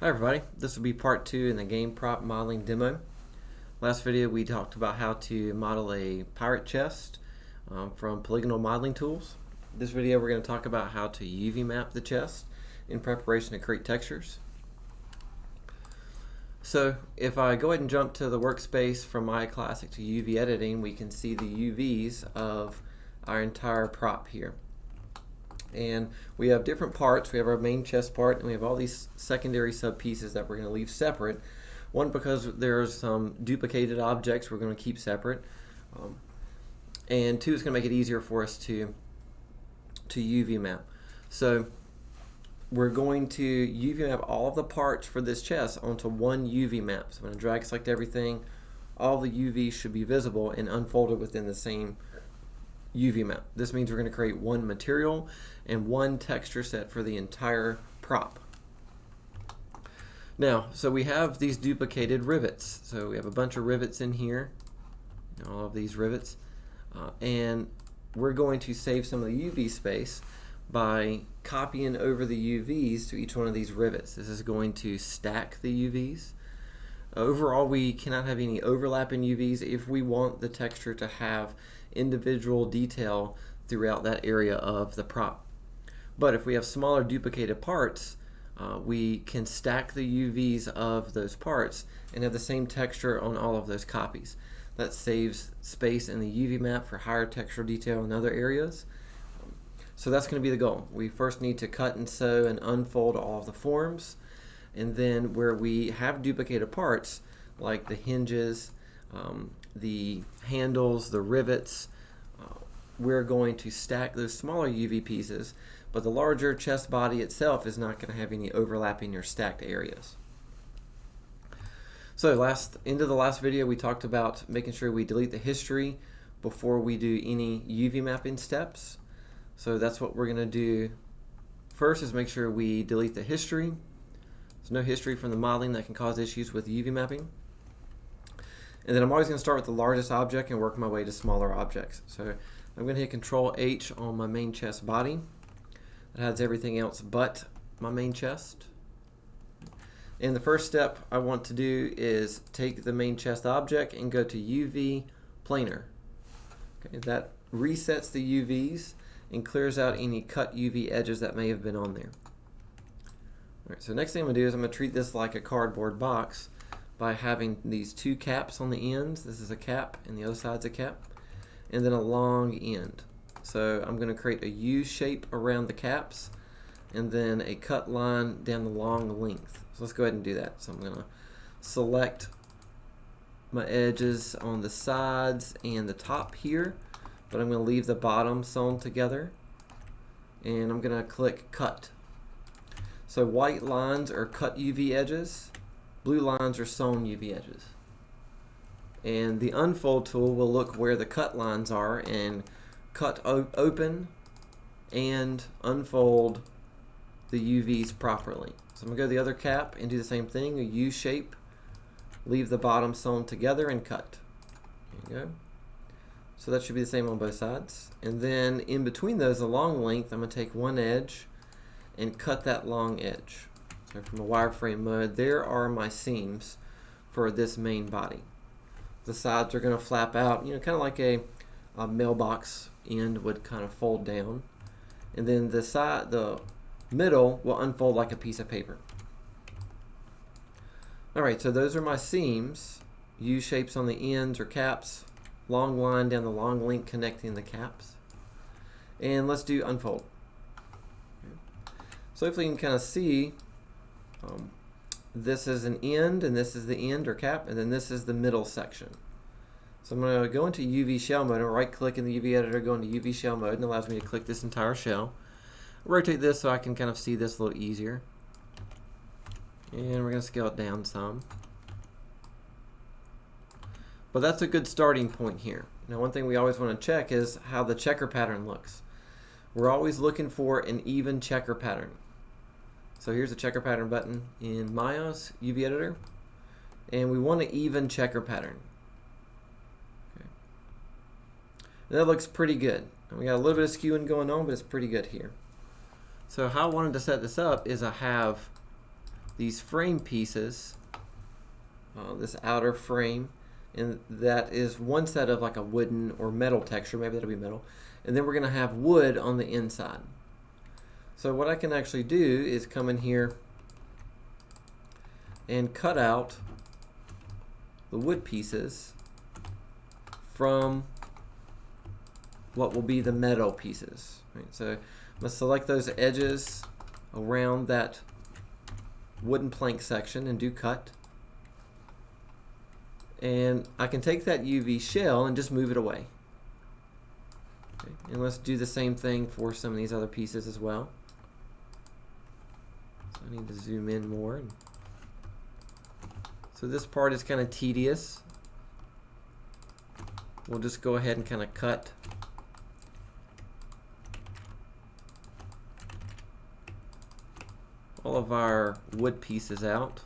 Hi everybody, this will be part 2 in the game prop modeling demo. Last video we talked about how to model a pirate chest from polygonal modeling tools. This video we're going to talk about how to UV map the chest in preparation to create textures. So if I go ahead and jump to the workspace from Maya Classic to UV editing, we can see the UVs of our entire prop here. And we have different parts. We have our main chest part, and we have all these secondary sub pieces that we're going to leave separate. One, because there's some duplicated objects we're going to keep separate, and two, it's going to make it easier for us to UV map. So we're going to UV map all of the parts for this chest onto one UV map. So I'm going to drag select everything. All the UVs should be visible and unfolded within the same UV map. This means we're going to create one material and one texture set for the entire prop. Now, so we have these duplicated rivets. So we have a bunch of rivets in here, all of these rivets, and we're going to save some of the UV space by copying over the UVs to each one of these rivets. This is going to stack the UVs. Overall, we cannot have any overlap in UVs if we want the texture to have individual detail throughout that area of the prop. But if we have smaller duplicated parts, we can stack the UVs of those parts and have the same texture on all of those copies. That saves space in the UV map for higher textural detail in other areas. So that's going to be the goal. We first need to cut and sew and unfold all of the forms, and then where we have duplicated parts like the hinges, the handles, the rivets, we're going to stack those smaller UV pieces, but the larger chest body itself is not going to have any overlapping or stacked areas. So into the last video we talked about making sure we delete the history before we do any UV mapping steps. So that's what we're going to do first, is make sure we delete the history. There's no history from the modeling that can cause issues with UV mapping. And then I'm always going to start with the largest object and work my way to smaller objects. So I'm going to hit Control H on my main chest body. That has everything else but my main chest. And the first step I want to do is take the main chest object and go to UV planar. Okay, that resets the UVs and clears out any cut UV edges that may have been on there. All right, so next thing I'm going to do is I'm going to treat this like a cardboard box by having these two caps on the ends. This is a cap and the other side's a cap, and then a long end. So I'm going to create a U shape around the caps and then a cut line down the long length. So let's go ahead and do that. So I'm going to select my edges on the sides and the top here, but I'm going to leave the bottom sewn together, and I'm going to click cut. So white lines are cut UV edges, blue lines are sewn UV edges. And the unfold tool will look where the cut lines are and cut open and unfold the UVs properly. So I'm going to go to the other cap and do the same thing, a U shape, leave the bottom sewn together and cut. There you go. So that should be the same on both sides. And then in between those, the long length, I'm going to take one edge and cut that long edge. So from a wireframe mode, there are my seams for this main body. The sides are going to flap out, kind of like a mailbox end would kind of fold down. And then the middle will unfold like a piece of paper. Alright, so those are my seams. U shapes on the ends or caps, long line down the long link connecting the caps. And let's do unfold. So hopefully you can kind of see this is an end, and this is the end or cap, and then this is the middle section. So I'm going to go into UV shell mode, and right click in the UV editor, go into UV shell mode, and it allows me to click this entire shell. Rotate this so I can kind of see this a little easier. And we're going to scale it down some. But that's a good starting point here. Now, one thing we always want to check is how the checker pattern looks. We're always looking for an even checker pattern. So here's the checker pattern button in Maya's UV editor, and we want an even checker pattern. Okay. And that looks pretty good. And we got a little bit of skewing going on, but it's pretty good here. So how I wanted to set this up is I have these frame pieces, this outer frame, and that is one set of like a wooden or metal texture, maybe that'll be metal, and then we're going to have wood on the inside. So what I can actually do is come in here and cut out the wood pieces from what will be the metal pieces. Right? So I'm going to select those edges around that wooden plank section and do cut. And I can take that UV shell and just move it away. Okay. And let's do the same thing for some of these other pieces as well. So I need to zoom in more. So this part is kind of tedious. We'll just go ahead and kind of cut all of our wood pieces out.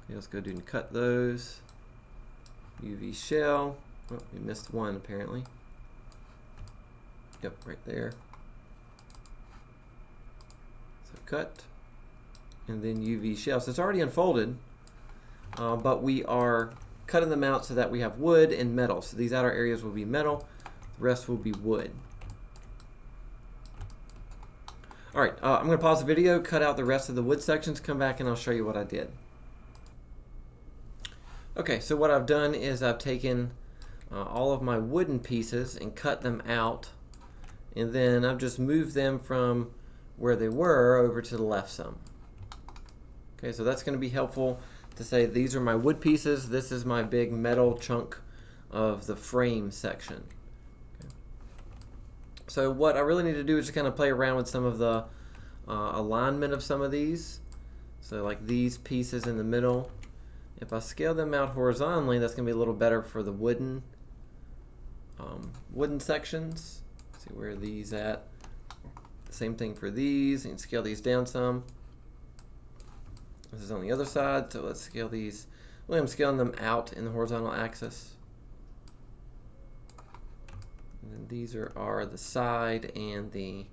Okay, let's go ahead and cut those. UV shell. Oh, we missed one apparently. Yep, right there. So cut, and then UV shell. So it's already unfolded, but we are cutting them out so that we have wood and metal. So these outer areas will be metal, the rest will be wood. All right, I'm going to pause the video, cut out the rest of the wood sections, come back and I'll show you what I did. Okay, so what I've done is I've taken all of my wooden pieces and cut them out, and then I've just moved them from where they were over to the left some. Okay, so that's going to be helpful to say these are my wood pieces, this is my big metal chunk of the frame section. Okay. So what I really need to do is just kind of play around with some of the alignment of some of these. So like these pieces in the middle, if I scale them out horizontally, that's going to be a little better for the wooden sections. Let's see where are these at. Same thing for these, and scale these down some. This is on the other side, so let's scale these. Well, I'm scaling them out in the horizontal axis. And then these are the side and the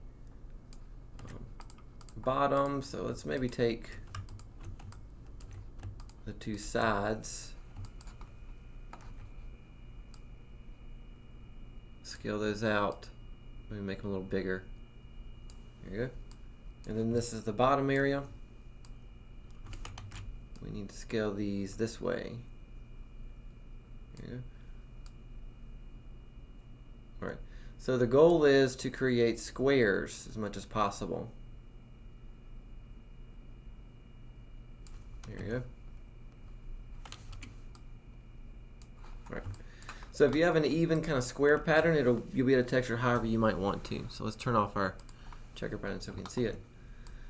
bottom. So let's maybe take the two sides, scale those out, maybe make them a little bigger. There you go. And then this is the bottom area. We need to scale these this way. There you go. Alright, so the goal is to create squares as much as possible. There you go. Alright, so if you have an even kind of square pattern, you'll be able to texture however you might want to. So let's turn off our checker pattern so we can see it.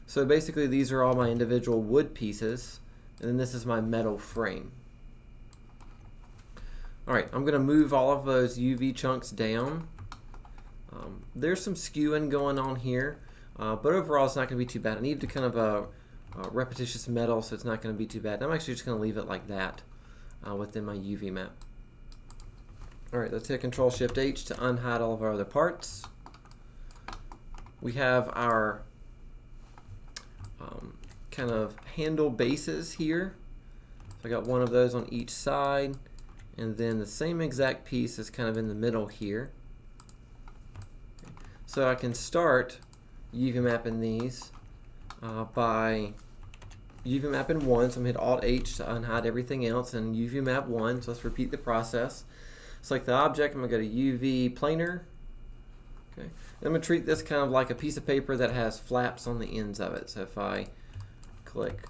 So basically these are all my individual wood pieces, and then this is my metal frame. Alright, I'm going to move all of those UV chunks down. There's some skewing going on here, but overall it's not going to be too bad. I need to kind of a repetitious metal, so it's not going to be too bad. I'm actually just going to leave it like that within my UV map. Alright, let's hit Control-Shift-H to unhide all of our other parts. We have our kind of handle bases here. So I got one of those on each side, and then the same exact piece is kind of in the middle here. Okay. So I can start UV mapping these by UV mapping 1, so I'm going to hit Alt-H to unhide everything else, and UV map 1, so let's repeat the process. Select the object, I'm going to go to UV planar. Okay. I'm going to treat this kind of like a piece of paper that has flaps on the ends of it. So if I click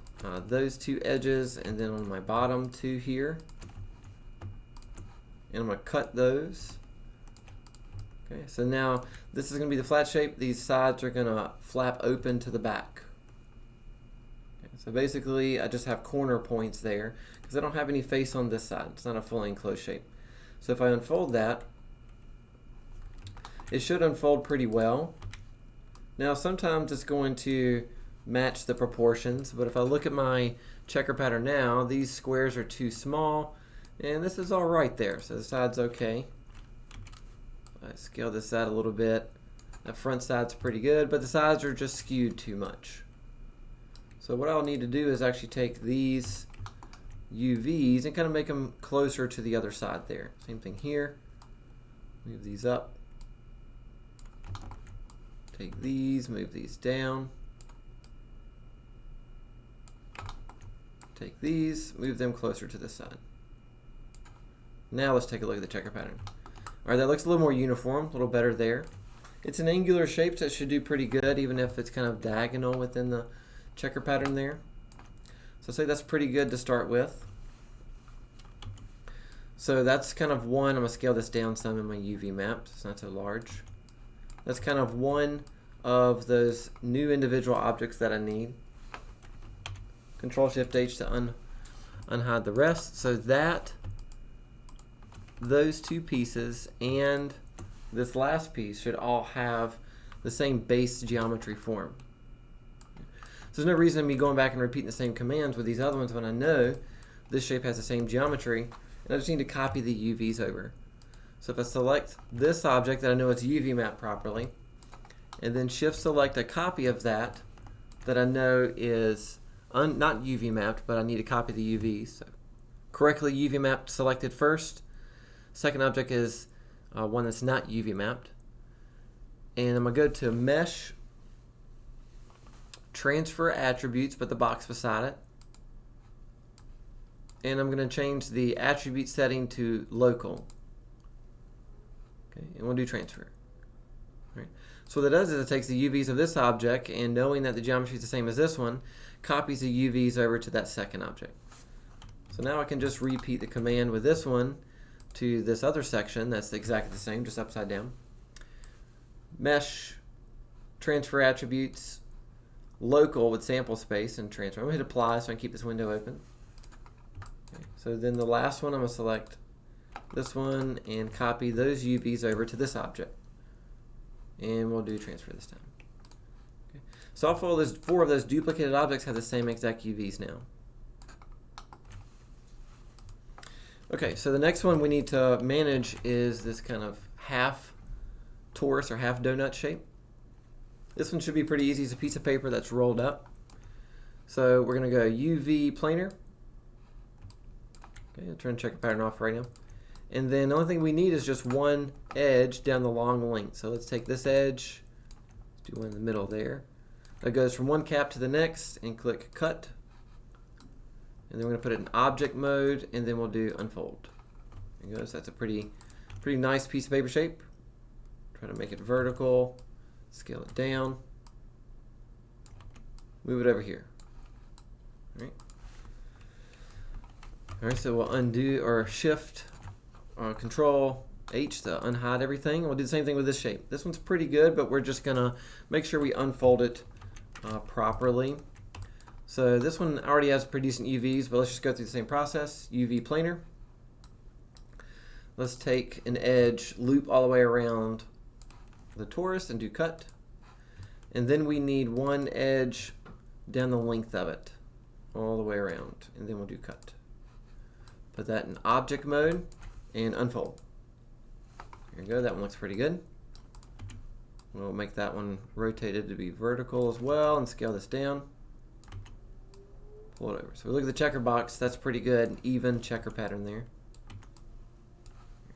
those two edges, and then on my bottom two here, and I'm going to cut those. Okay, so now this is going to be the flat shape. These sides are going to flap open to the back. Okay, so basically I just have corner points there because I don't have any face on this side. It's not a fully enclosed shape. So if I unfold that, it should unfold pretty well. Now sometimes it's going to match the proportions, but if I look at my checker pattern now, these squares are too small, and this is all right there, so the side's okay. I scale this out a little bit. The front side's pretty good, but the sides are just skewed too much. So what I'll need to do is actually take these UVs and kind of make them closer to the other side there. Same thing here. Move these up. Take these, move these down. Take these, move them closer to this side. Now let's take a look at the checker pattern. Alright, that looks a little more uniform, a little better there. It's an angular shape, so it should do pretty good, even if it's kind of diagonal within the checker pattern there. So I'd say that's pretty good to start with. So that's kind of one. I'm going to scale this down some in my UV map, so it's not so large. That's kind of one of those new individual objects that I need. Control-Shift-H to unhide the rest. So that, those two pieces and this last piece should all have the same base geometry form. So there's no reason in me going back and repeating the same commands with these other ones when I know this shape has the same geometry, and I just need to copy the UVs over. So if I select this object that I know it's UV mapped properly, and then shift select a copy of that I know is not UV mapped, but I need to copy the UVs. So correctly UV mapped selected first. Second object is one that's not UV mapped. And I'm going to go to Mesh, Transfer Attributes, put the box beside it. And I'm going to change the attribute setting to Local. Okay, and we'll do Transfer. All right. So what it does is it takes the UVs of this object, and knowing that the geometry is the same as this one, copies the UVs over to that second object. So now I can just repeat the command with this one to this other section that's exactly the same, just upside down. Mesh, Transfer Attributes, Local with sample space, and Transfer. I'm going to hit Apply so I can keep this window open. Okay. So then the last one, I'm going to select this one and copy those UVs over to this object. And we'll do Transfer this time. Okay. So all four of those duplicated objects have the same exact UVs now. Okay, so the next one we need to manage is this kind of half torus or half donut shape. This one should be pretty easy. It's a piece of paper that's rolled up. So we're going to go UV planar. Okay, I'll turn checker pattern off right now. And then the only thing we need is just one edge down the long length. So let's take this edge, let's do one in the middle there. That goes from one cap to the next, and click Cut. And then we're going to put it in object mode, and then we'll do unfold. There you go. So that's a pretty nice piece of paper shape. Try to make it vertical, scale it down, move it over here. All right. All right. So we'll undo or shift or Control H to unhide everything. We'll do the same thing with this shape. This one's pretty good, but we're just gonna make sure we unfold it properly. So this one already has pretty decent UVs, but let's just go through the same process. UV planar. Let's take an edge, loop all the way around the torus and do cut. And then we need one edge down the length of it, all the way around, and then we'll do cut. Put that in object mode and unfold. There you go, that one looks pretty good. We'll make that one rotated to be vertical as well and scale this down. Pull it over. So we look at the checker box, that's pretty good, even checker pattern there.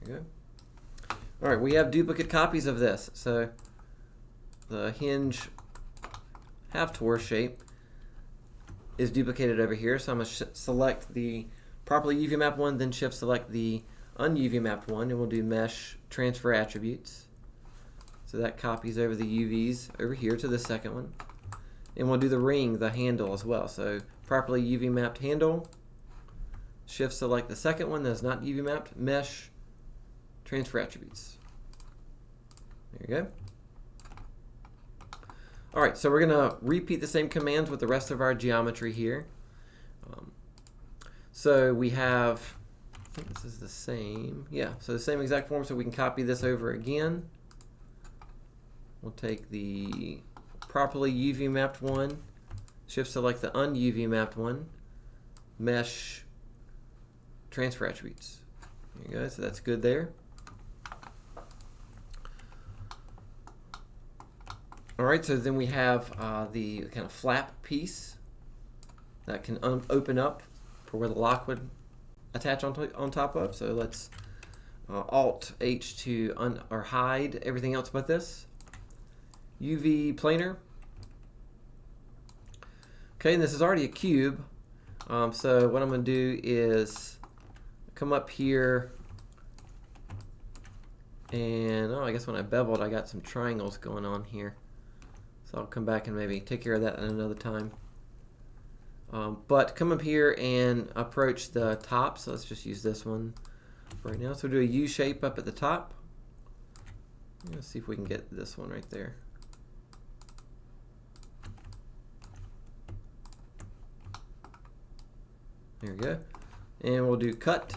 There you go. All right, we have duplicate copies of this. So the hinge half torus shape is duplicated over here. So I'm going to select the properly UV mapped one, then shift select the un-UV mapped one, and we'll do Mesh Transfer Attributes. So that copies over the UVs over here to the second one. And we'll do the ring, the handle as well. So properly UV mapped handle, shift select the second one that's not UV mapped, Mesh Transfer Attributes. There you go. All right, so we're going to repeat the same commands with the rest of our geometry here. So we have, I think this is the same, yeah, so the same exact form, so we can copy this over again. We'll take the properly UV mapped one, shift select the un-UV mapped one, Mesh Transfer Attributes. There you go, so that's good there. All right, so then we have the kind of flap piece. that can open up for where the lock would attach on top of. So let's Alt H to or hide everything else but this. UV planar. Okay, and this is already a cube. So what I'm going to do is come up here, and I guess when I beveled I got some triangles going on here. So I'll come back and maybe take care of that at another time. But come up here and approach the top. So let's just use this one right now. So we'll do a U shape up at the top. Let's see if we can get this one right there. There we go. And we'll do cut.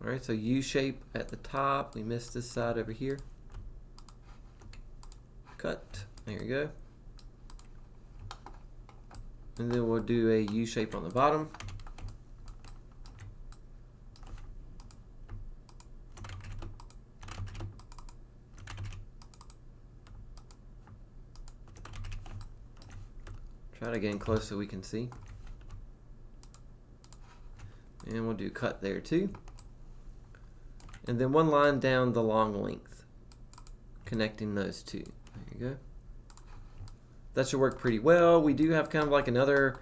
Alright, so U shape at the top. We missed this side over here. Cut. There you go. And then we'll do a U shape on the bottom. Try to get in close so we can see. And we'll do cut there too. And then one line down the long length, connecting those two. There you go. That should work pretty well. We do have kind of like another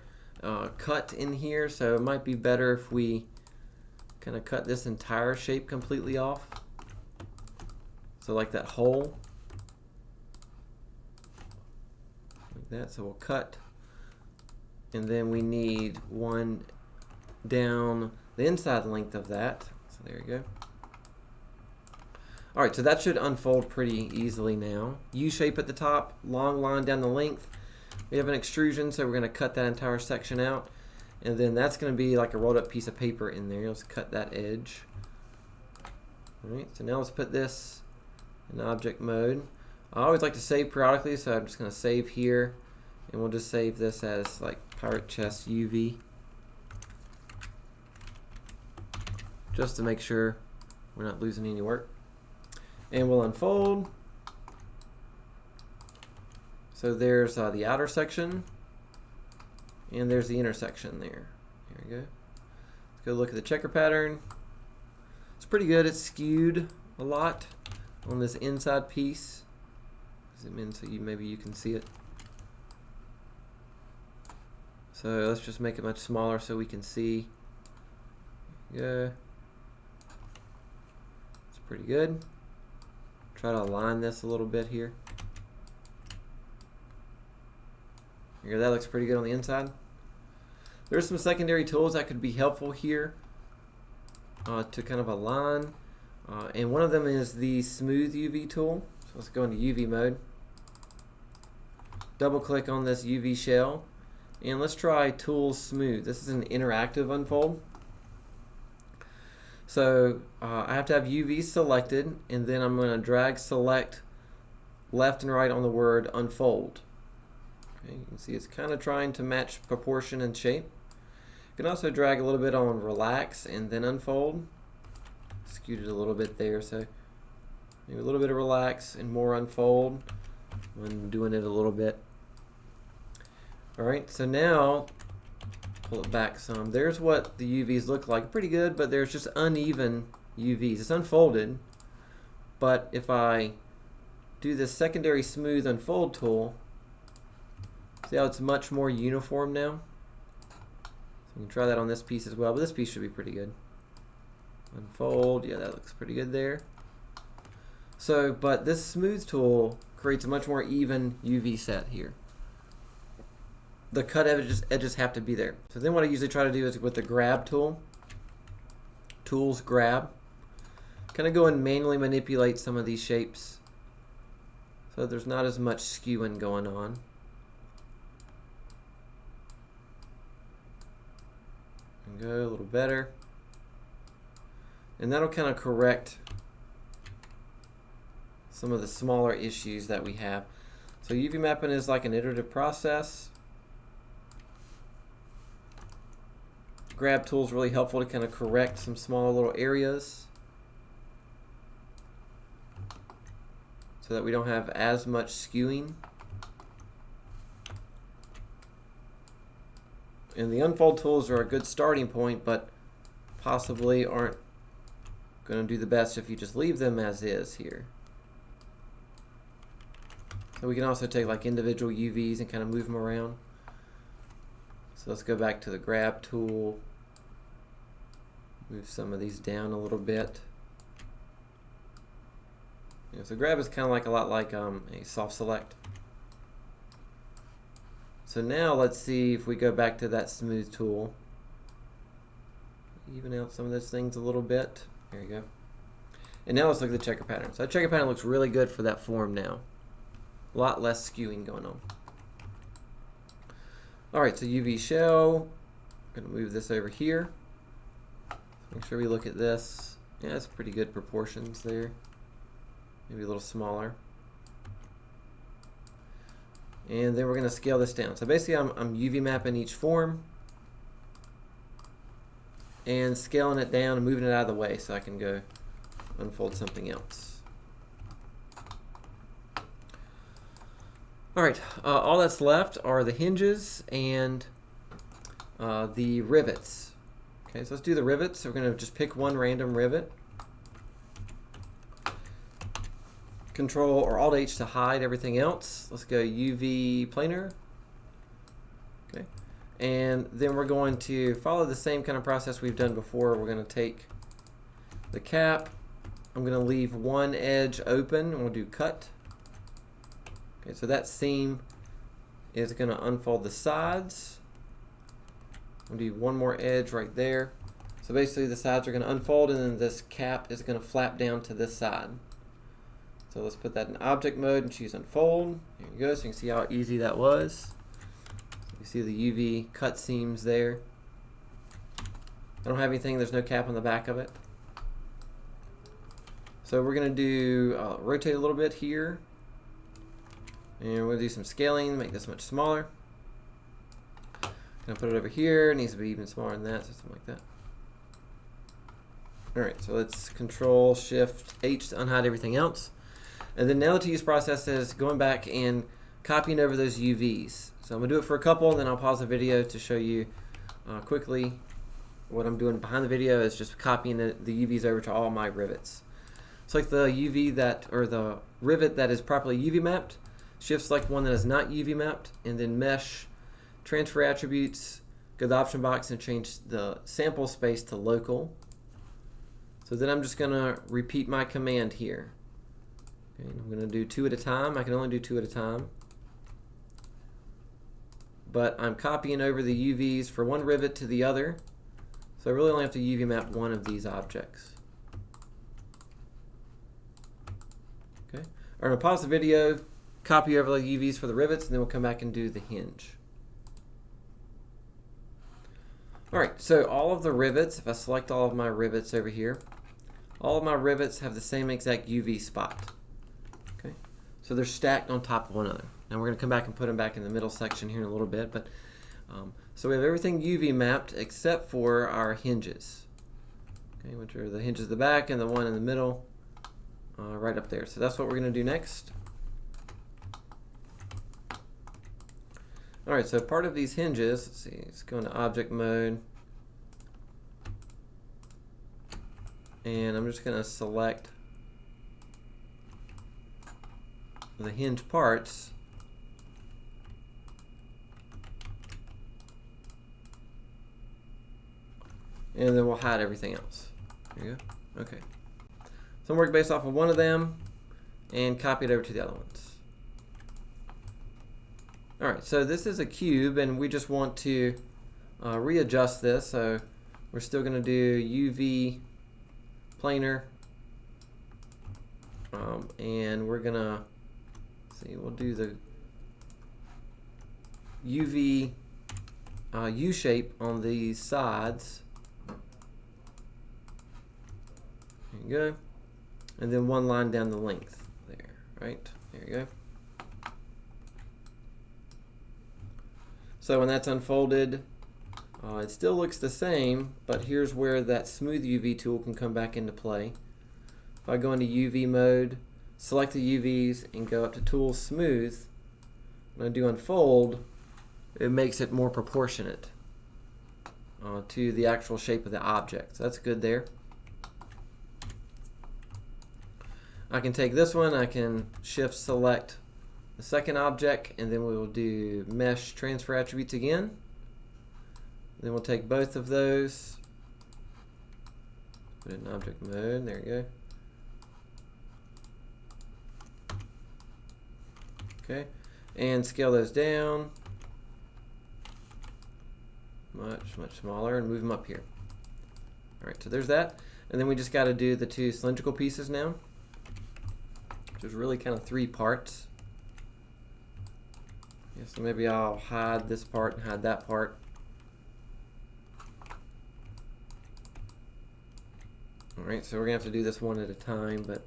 cut in here, so it might be better if we kind of cut this entire shape completely off. So like that hole. Like that, so we'll cut. And then we need one down the inside length of that. So there you go. Alright, so that should unfold pretty easily now. U-shape at the top, long line down the length. We have an extrusion, so we're going to cut that entire section out. And then that's going to be like a rolled up piece of paper in there. Let's cut that edge. Alright, so now let's put this in object mode. I always like to save periodically, so I'm just going to save here. And we'll just save this as like Pirate Chest UV. Just to make sure we're not losing any work. And we'll unfold. So there's the outer section, and there's the inner section there. Here we go. Let's go look at the checker pattern. It's pretty good. It's skewed a lot on this inside piece. Zoom in so maybe you can see it. So let's just make it much smaller so we can see. There we go. It's pretty good. Try to align this a little bit here. Here, that looks pretty good on the inside. There's some secondary tools that could be helpful here to kind of align. And one of them is the Smooth UV tool. So let's go into UV mode. Double click on this UV shell. And let's try Tools Smooth. This is an interactive unfold. So I have to have UV selected, and then I'm going to drag select left and right on the word unfold. Okay, you can see it's kind of trying to match proportion and shape. You can also drag a little bit on relax and then unfold. Skewed it a little bit there, so maybe a little bit of relax and more unfold when doing it a little bit. Alright, so now pull it back some. There's what the UVs look like. Pretty good, but there's just uneven UVs. It's unfolded, but if I do this secondary smooth unfold tool, see how it's much more uniform now? So we can try that on this piece as well, but this piece should be pretty good. Unfold, yeah, that looks pretty good there. So, but this smooth tool creates a much more even UV set here. The cut edges have to be there. So then what I usually try to do is with the grab tool, tools grab, kind of go and manually manipulate some of these shapes so there's not as much skewing going on. And go a little better. And that'll kind of correct some of the smaller issues that we have. So UV mapping is like an iterative process. Grab tool is really helpful to kind of correct some small little areas so that we don't have as much skewing. And the unfold tools are a good starting point, but possibly aren't going to do the best if you just leave them as is here. So we can also take like individual UVs and kind of move them around. So let's go back to the grab tool. Move some of these down a little bit. So grab is kind of like a lot like a soft select. So now let's see if we go back to that smooth tool. Even out some of those things a little bit. There you go. And now let's look at the checker pattern. So that checker pattern looks really good for that form now. A lot less skewing going on. Alright, so UV shell. I'm going to move this over here. Make sure we look at this. Yeah, it's pretty good proportions there. Maybe a little smaller. And then we're going to scale this down. So basically I'm UV mapping each form and scaling it down and moving it out of the way so I can go unfold something else. Alright, all that's left are the hinges and the rivets. Okay, so let's do the rivets. So we're going to just pick one random rivet. Control or Alt H to hide everything else. Let's go UV planar. Okay, and then we're going to follow the same kind of process we've done before. We're going to take the cap. I'm going to leave one edge open and we'll do cut. Okay, so that seam is going to unfold the sides. We'll do one more edge right there. So basically the sides are going to unfold and then this cap is going to flap down to this side. So let's put that in object mode and choose unfold. There you go, so you can see how easy that was. You see the UV cut seams there. I don't have anything, there's no cap on the back of it. So we're going to do rotate a little bit here. And we're going to do some scaling, make this much smaller. Gonna put it over here, it needs to be even smaller than that, so something like that. Alright, so let's Control Shift H to unhide everything else. And then now the to-use process is going back and copying over those UVs. So I'm going to do it for a couple, and then I'll pause the video to show you quickly what I'm doing behind the video is just copying the UVs over to all my rivets. Select the UV that, or the rivet that is properly UV mapped. Shift select one that is not UV mapped, and then mesh, transfer attributes, go to the option box and change the sample space to local. So then I'm just going to repeat my command here. Okay, I'm going to do 2 at a time. I can only do 2 at a time. But I'm copying over the UVs for one rivet to the other. So I really only have to UV map one of these objects. Okay. I'm going to pause the video, copy over the UVs for the rivets, and then we'll come back and do the hinge. Alright, so all of the rivets, if I select all of my rivets over here, all of my rivets have the same exact UV spot. Okay, so they're stacked on top of one another. Now we're going to come back and put them back in the middle section here in a little bit, but so we have everything UV mapped except for our hinges, okay, which are the hinges at the back and the one in the middle right up there. So that's what we're going to do next. Alright, so part of these hinges, let's see, let's go into object mode. And I'm just going to select the hinge parts. And then we'll hide everything else. There you go. Okay. So I'm working based off of one of them and copy it over to the other ones. Alright, so this is a cube and we just want to readjust this. So we're still going to do UV planar and we're going to see, we'll do the UV U shape on these sides. There you go. And then one line down the length there, right? There you go. So when that's unfolded, it still looks the same, but here's where that smooth UV tool can come back into play. If I go into UV mode, select the UVs, and go up to Tool Smooth, when I do unfold, it makes it more proportionate. to the actual shape of the object. So that's good there. I can take this one, I can shift select the second object, and then we will do mesh transfer attributes again. Then we'll take both of those, put it in object mode, there you go. Okay, and scale those down much smaller and move them up here. Alright, so there's that. And then we just got to do the two cylindrical pieces now, which is really kind of three parts. Yeah, so maybe I'll hide this part and hide that part. Alright, so we're going to have to do this one at a time, but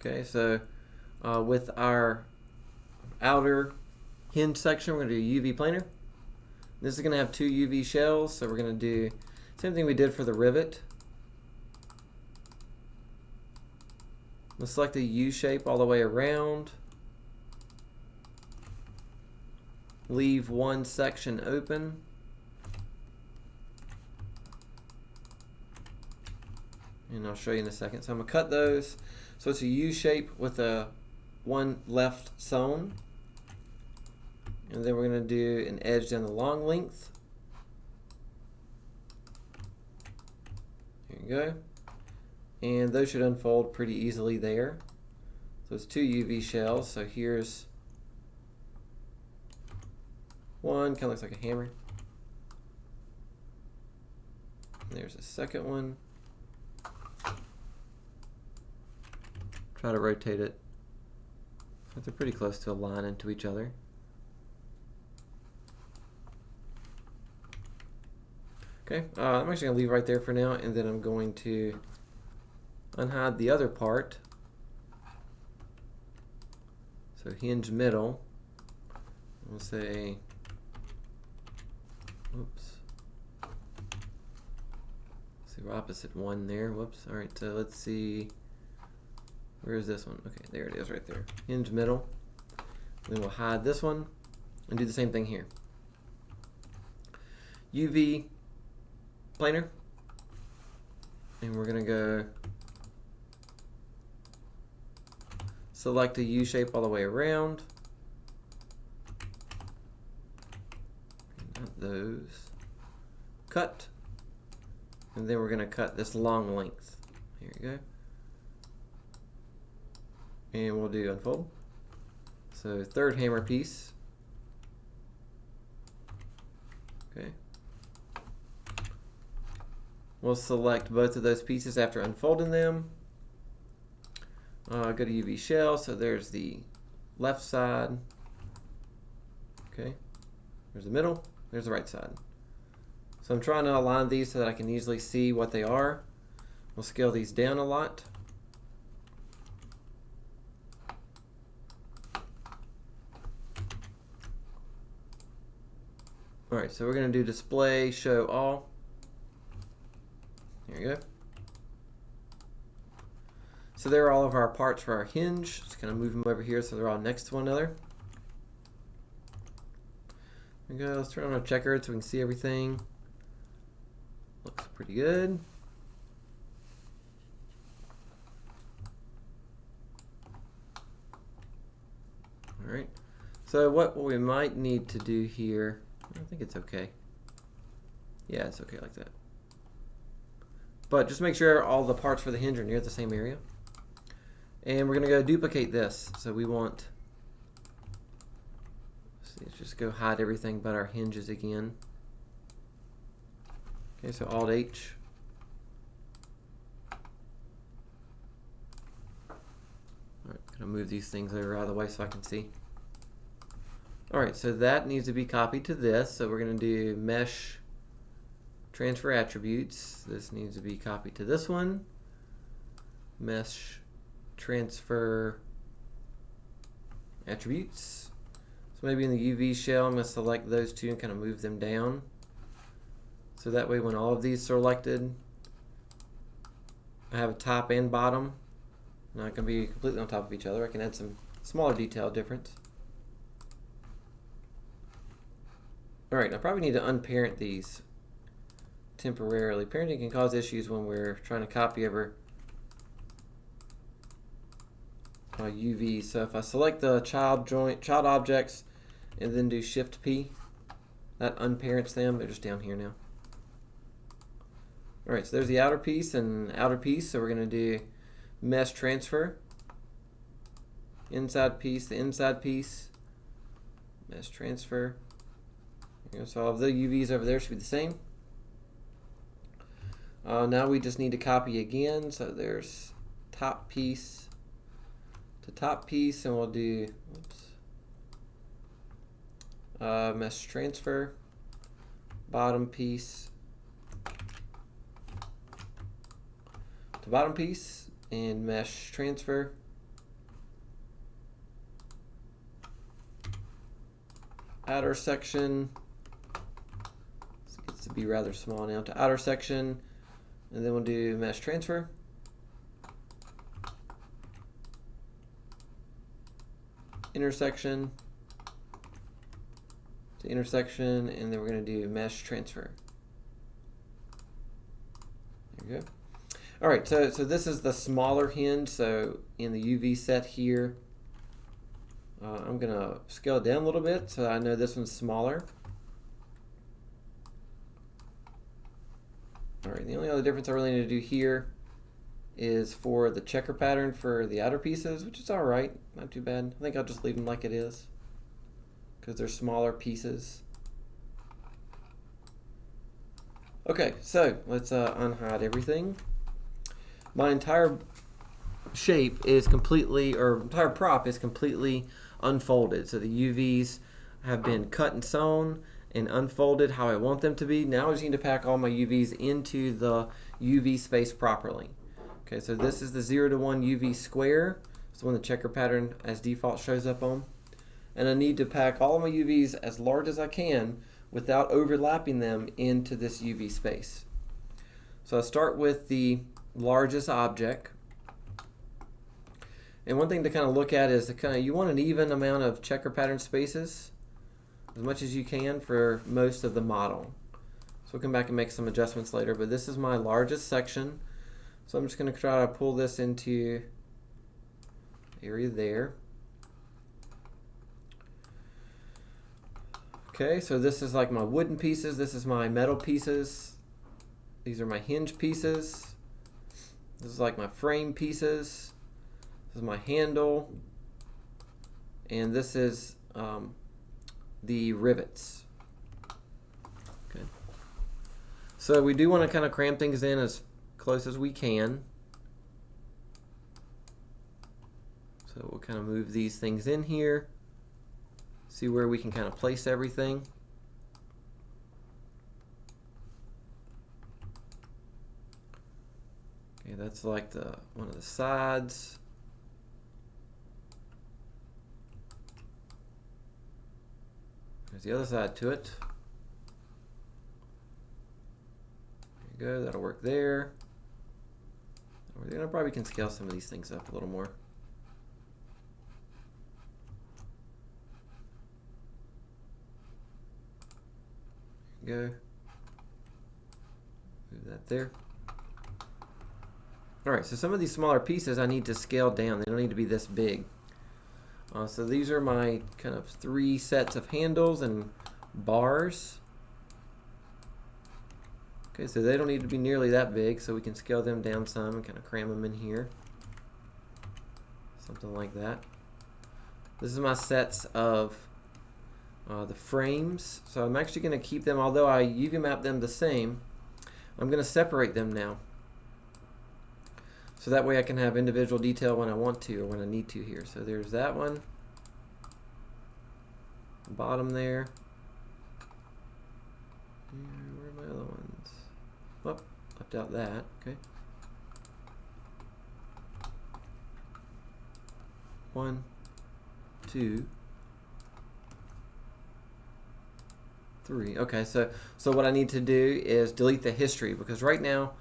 okay, so with our outer hinge section, we're going to do UV planar. This is going to have two UV shells, so we're going to do the same thing we did for the rivet. Let's select the U shape all the way around. Leave one section open. And I'll show you in a second. So I'm going to cut those. So it's a U shape with a one left sewn. And then we're going to do an edge down the long length. There you go. And those should unfold pretty easily there. So it's two UV shells. So here's one, kind of looks like a hammer. There's a second one. Try to rotate it. But they're pretty close to aligning to each other. Okay, I'm actually going to leave right there for now, and then I'm going to unhide the other part. So hinge middle. We'll say, oops. Let's see, we're opposite one there. Whoops. All right, so let's see. Where is this one? Okay, there it is right there. Hinge middle. Then we'll hide this one and do the same thing here. UV planar. And we're going to go select a U shape all the way around. Not those. Cut. And then we're going to cut this long length. Here you go. And we'll do unfold. So third hammer piece. Okay. We'll select both of those pieces after unfolding them. Go to UV shell. So there's the left side. Okay. There's the middle. There's the right side. So I'm trying to align these so that I can easily see what they are. We'll scale these down a lot. Alright, so we're going to do display, show all. There you go. So there are all of our parts for our hinge. Just kind of move them over here so they're all next to one another. There we go. Let's turn on our checkered so we can see everything. Looks pretty good. Alright. So what we might need to do here, I think it's okay. Yeah, it's okay like that. But just make sure all the parts for the hinge are near the same area. And we're going to go duplicate this. So we want, let's just go hide everything but our hinges again. Okay, so Alt H. Alright, gonna move these things over out of the way so I can see. Alright, so that needs to be copied to this. So we're gonna do mesh transfer attributes. This needs to be copied to this one. Mesh transfer attributes. So maybe in the UV shell, I'm gonna select those two and kind of move them down. So that way when all of these are selected, I have a top and bottom. Not going to be completely on top of each other. I can add some smaller detail difference. All right, I probably need to unparent these temporarily. Parenting can cause issues when we're trying to copy over UV. So if I select the child objects and then do Shift P, that unparents them. They're just down here now. All right, so there's the outer piece and outer piece. So we're going to do mesh transfer. Inside piece, the inside piece, mesh transfer. So all of the UVs over there should be the same. Now we just need to copy again. So there's top piece to top piece, and we'll do mesh transfer, bottom piece to bottom piece, and mesh transfer. Outer section, this gets to be rather small now, to outer section, and then we'll do mesh transfer. Intersection to intersection, and then we're going to do mesh transfer. There you go. All right, so this is the smaller hinge. So in the UV set here, I'm going to scale it down a little bit so I know this one's smaller. All right, the only other difference I really need to do here is for the checker pattern for the outer pieces, which is all right, not too bad. I think I'll just leave them like it is because they're smaller pieces. Okay, so let's unhide everything. My entire shape is completely, or entire prop is completely unfolded. So the UVs have been cut and sewn and unfolded how I want them to be. Now I just need to pack all my UVs into the UV space properly. Okay, so this is the 0 to 1 UV square. It's the one the checker pattern as default shows up on. And I need to pack all of my UVs as large as I can without overlapping them into this UV space. So I start with the largest object. And one thing to kind of look at is you want an even amount of checker pattern spaces, as much as you can for most of the model. So we'll come back and make some adjustments later, but this is my largest section. So I'm just going to try to pull this into area there. Okay, so this is like my wooden pieces, this is my metal pieces, these are my hinge pieces, this is like my frame pieces. This is my handle, and this is the rivets. Okay. So we do want to kind of cram things in as close as we can. So we'll kind of move these things in here, see where we can kind of place everything. Okay, that's like one of the sides. There's the other side to it. There you go, that'll work there. I probably can scale some of these things up a little more. There you go. Move that there. All right, so some of these smaller pieces I need to scale down. They don't need to be this big. So these are my kind of 3 sets of handles and bars. Okay, so they don't need to be nearly that big, so we can scale them down some and kind of cram them in here. Something like that. This is my sets of the frames. So I'm actually going to keep them, although I UV map them the same, I'm going to separate them now. So that way I can have individual detail when I want to or when I need to here. So there's that one. Bottom there. Where are my other ones? Oh, left out that. Okay. 1, 2, 3. Okay, so what I need to do is delete the history, because right now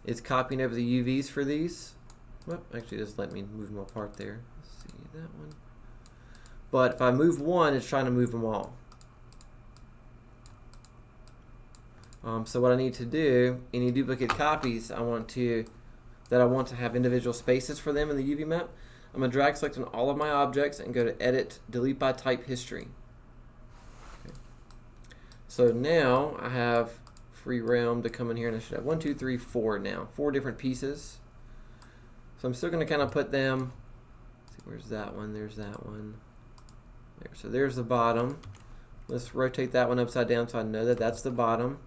it's copying over the UVs for these. Well, actually, just let me move them apart there. Let's see that one. But if I move one, it's trying to move them all. So what I need to do, any duplicate copies that I want to have individual spaces for them in the UV map, I'm going to drag select on all of my objects and go to Edit, Delete by Type History. Okay. So now I have free realm to come in here, and I should have 1, 2, 3, 4 now. 4 different pieces. So I'm still going to kind of put them, let's see, where's that one? There's that one. There. So there's the bottom. Let's rotate that one upside down so I know that that's the bottom.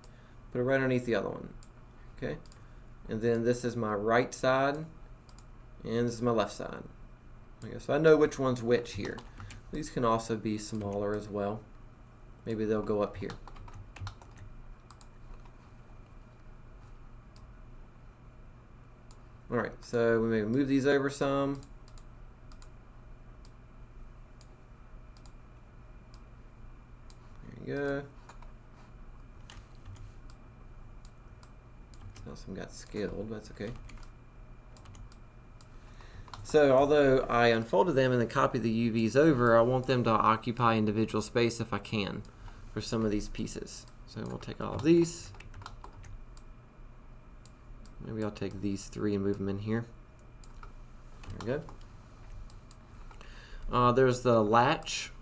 Put it right underneath the other one. Okay. And then this is my right side, and this is my left side. Okay, so I know which one's which here. These can also be smaller as well. Maybe they'll go up here. Alright, so we may move these over some. There you go. Some got scaled, but that's okay. So although I unfolded them and then copied the UVs over, I want them to occupy individual space if I can for some of these pieces. So we'll take all of these. Maybe I'll take these 3 and move them in here. There we go. There's the latch.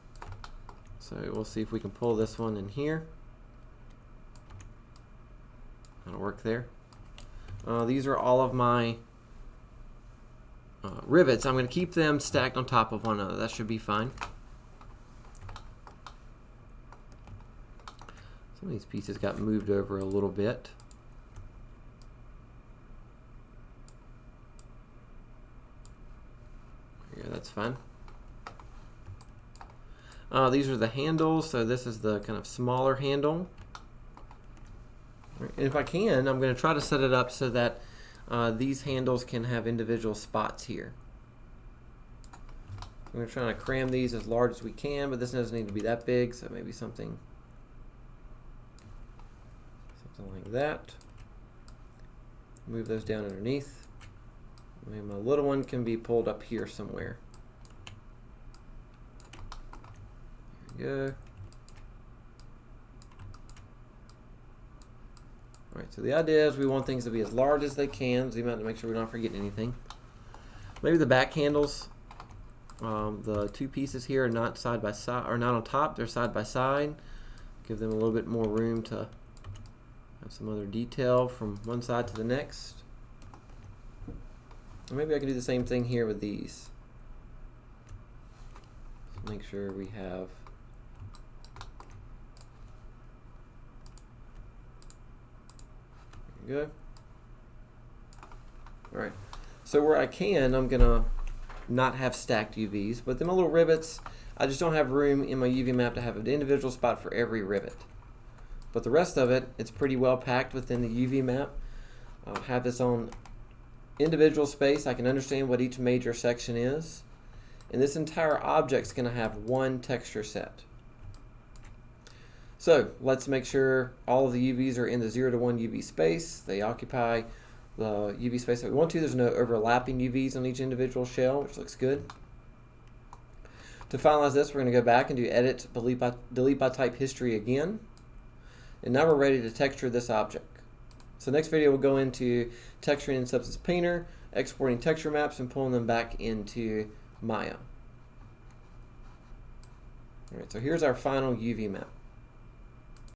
So we'll see if we can pull this one in here. That'll work there. These are all of my rivets. I'm going to keep them stacked on top of one another. That should be fine. Some of these pieces got moved over a little bit. Yeah, that's fine. These are the handles. So this is the kind of smaller handle. And if I can, I'm going to try to set it up so that these handles can have individual spots here. I'm going to try to cram these as large as we can, but this doesn't need to be that big, so maybe something like that. Move those down underneath. Maybe my little one can be pulled up here somewhere. There we go. Alright, so the idea is we want things to be as large as they can. Zoom out to make sure we're not forgetting anything. Maybe the back handles, the 2 pieces here are not side by side, or not on top, they're side by side. Give them a little bit more room to have some other detail from one side to the next. Or maybe I can do the same thing here with these. So make sure we have good. Alright, so where I can, I'm gonna not have stacked UVs, but then my little rivets, I just don't have room in my UV map to have an individual spot for every rivet. But the rest of it, it's pretty well packed within the UV map. I'll have this on individual space. I can understand what each major section is. And this entire object's gonna have one texture set. So let's make sure all of the UVs are in the 0 to 1 UV space. They occupy the UV space that we want to. There's no overlapping UVs on each individual shell, which looks good. To finalize this, we're going to go back and do Edit, Delete by Type History again. And now we're ready to texture this object. So next video we'll go into texturing in Substance Painter, exporting texture maps, and pulling them back into Maya. Alright, so here's our final UV map.